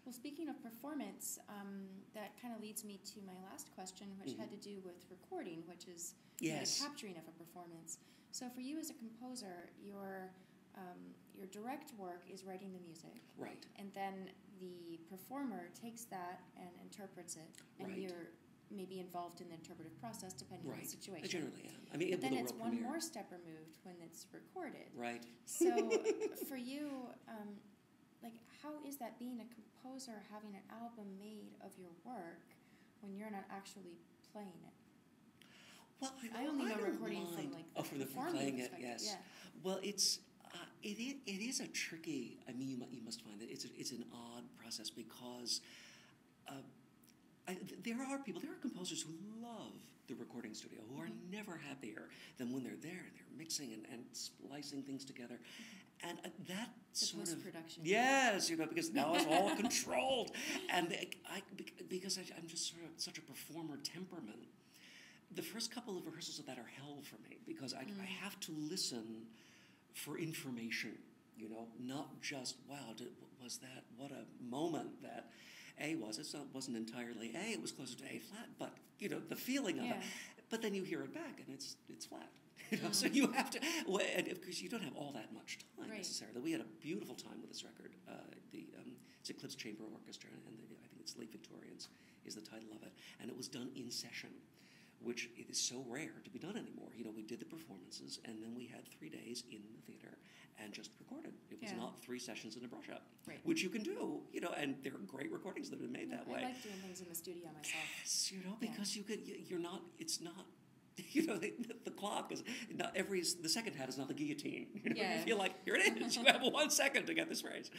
Well, speaking of performance, that kind of leads me to my last question, which had to do with recording, which is the capturing of a performance. So for you as a composer, your direct work is writing the music. Right. And then the performer takes that and interprets it, and you're maybe involved in the interpretive process depending on the situation. I generally am. I mean, but then it's one premiere. more step removed when it's recorded. Right. So for you, like, how is that being a composer, having an album made of your work when you're not actually playing it? Well, I only know recording from like the from the performing playing it. perspective. Yes. Yeah. Well, it is a tricky. I mean, you must find that it's an odd process because. There are composers who love the recording studio, who are never happier than when they're there and they're mixing and splicing things together. And that sort of post-production. Yes, because now it's all controlled. And because I'm just sort of such a performer temperament, the first couple of rehearsals of that are hell for me because I have to listen for information. Not just, wow, was that, what a moment that A was. It wasn't entirely A, it was closer to A flat, but, the feeling of it. But then you hear it back and it's flat. So you have to, because you don't have all that much time necessarily. We had a beautiful time with this record. It's Eclipse Chamber Orchestra, and I think it's Late Victorians is the title of it. And it was done in session, which it is so rare to be done anymore. We did the performances, and then we had 3 days in the theater and just recorded. It was not 3 sessions in a brush-up, which you can do, and there are great recordings that have been made that way. I like doing things in the studio myself. Yes, because it's not, the clock is not the second hat is not the guillotine. You feel like, here it is, you have 1 second to get this phrase.